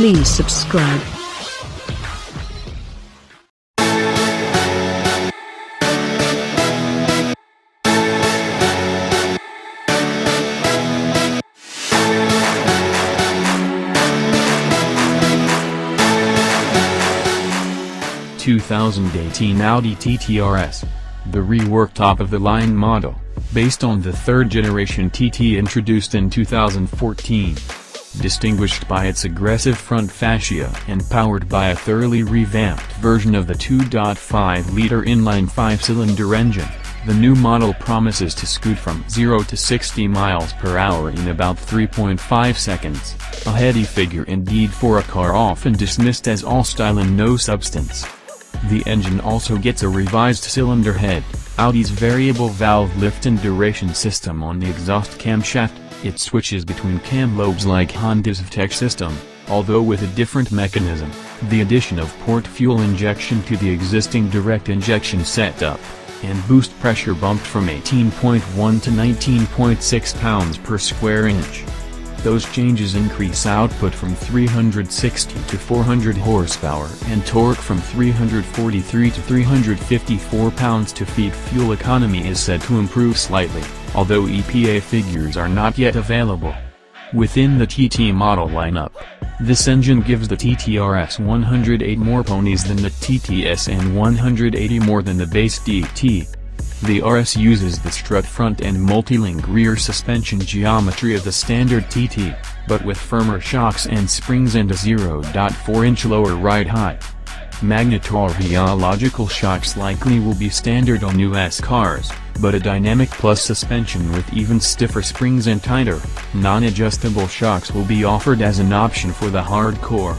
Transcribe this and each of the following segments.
Please subscribe. The 2018 Audi TT RS, the reworked top-of-the-line model, based on the third-generation TT introduced in 2014. Distinguished by its aggressive front fascia and powered by a thoroughly revamped version of the 2.5-liter inline 5-cylinder engine, the new model promises to scoot from 0 to 60 miles per hour in about 3.5 seconds, a heady figure indeed for a car often dismissed as all style and no substance. The engine also gets a revised cylinder head, Audi's variable valve lift and duration system on the exhaust camshaft. It switches between cam lobes like Honda's VTEC system, although with a different mechanism, the addition of port fuel injection to the existing direct injection setup, and boost pressure bumped from 18.1 to 19.6 pounds per square inch. Those changes increase output from 360 to 400 horsepower and torque from 343 to 354 pounds-to-feet. Fuel economy is said to improve slightly, although EPA figures are not yet available. Within the TT model lineup, this engine gives the TT RS 108 more ponies than the TTS and 180 more than the base DT. The RS uses the strut front and multi-link rear suspension geometry of the standard TT, but with firmer shocks and springs and a 0.4-inch lower ride height. Magnetorheological shocks likely will be standard on US cars, but a Dynamic Plus suspension with even stiffer springs and tighter, non-adjustable shocks will be offered as an option for the hardcore.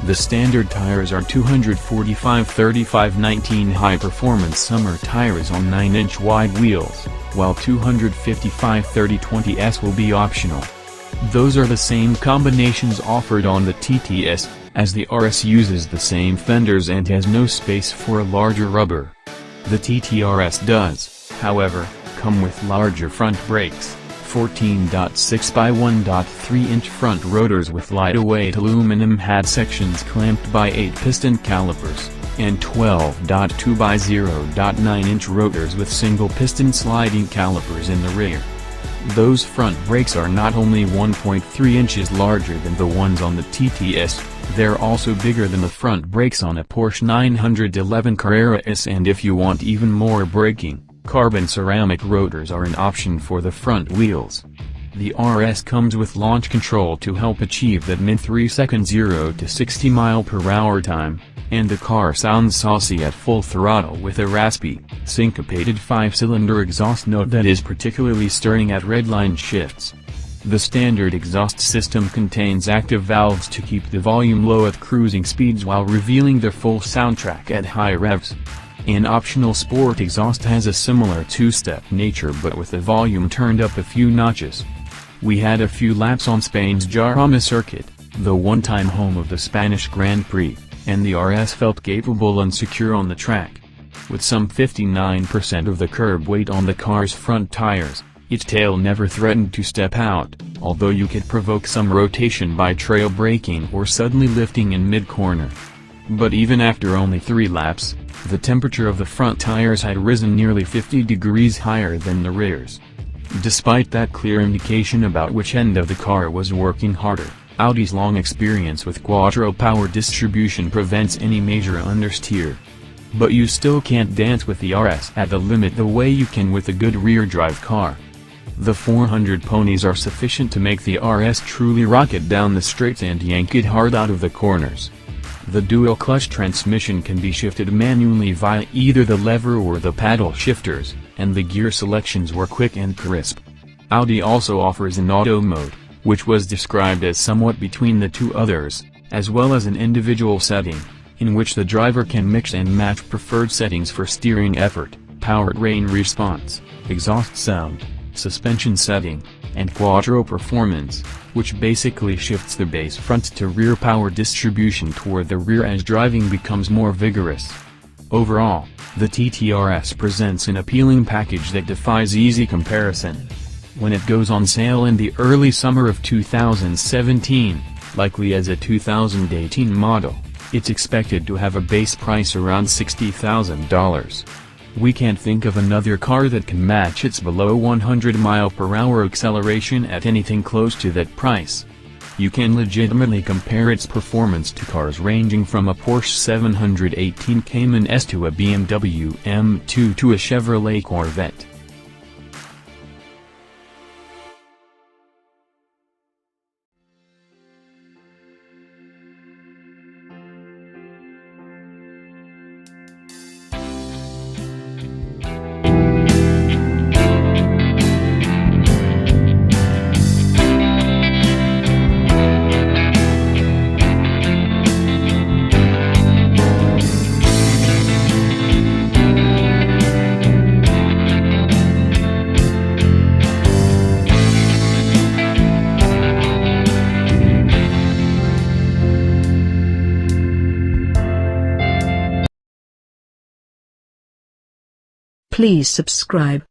The standard tires are 245/35/19 high-performance summer tires on 9-inch wide wheels, while 255/30/20s will be optional. Those are the same combinations offered on the TTS, as the RS uses the same fenders and has no space for a larger rubber. The TT RS does, however, come with larger front brakes, 14.6 by 1.3-inch front rotors with light-weight aluminum head sections clamped by 8-piston calipers, and 12.2 by 0.9-inch rotors with single-piston sliding calipers in the rear. Those front brakes are not only 1.3 inches larger than the ones on the TTS, they're also bigger than the front brakes on a Porsche 911 Carrera S, and if you want even more braking, carbon ceramic rotors are an option for the front wheels. The RS comes with launch control to help achieve that mid-3-second 0 to 60 mph time, and the car sounds saucy at full throttle with a raspy, syncopated 5-cylinder exhaust note that is particularly stirring at redline shifts. The standard exhaust system contains active valves to keep the volume low at cruising speeds while revealing the full soundtrack at high revs. An optional sport exhaust has a similar two-step nature but with the volume turned up a few notches. We had a few laps on Spain's Jarama circuit, the one-time home of the Spanish Grand Prix, and the RS felt capable and secure on the track. With some 59% of the curb weight on the car's front tires, its tail never threatened to step out, although you could provoke some rotation by trail braking or suddenly lifting in mid-corner. But even after only 3 laps, the temperature of the front tires had risen nearly 50 degrees higher than the rear's. Despite that clear indication about which end of the car was working harder, Audi's long experience with Quattro power distribution prevents any major understeer. But you still can't dance with the RS at the limit the way you can with a good rear-drive car. The 400 ponies are sufficient to make the RS truly rocket down the straights and yank it hard out of the corners. The dual-clutch transmission can be shifted manually via either the lever or the paddle shifters, and the gear selections were quick and crisp. Audi also offers an auto mode, which was described as somewhat between the two others, as well as an individual setting, in which the driver can mix and match preferred settings for steering effort, powertrain response, exhaust sound, suspension setting, and Quattro performance, which basically shifts the base front to rear power distribution toward the rear as driving becomes more vigorous. Overall, the TT RS presents an appealing package that defies easy comparison. When it goes on sale in the early summer of 2017, Likely as a 2018 model, it's expected to have a base price around $60,000. We can't think of another car that can match its below 100 mph acceleration at anything close to that price. You can legitimately compare its performance to cars ranging from a Porsche 718 Cayman S to a BMW M2 to a Chevrolet Corvette. Please subscribe.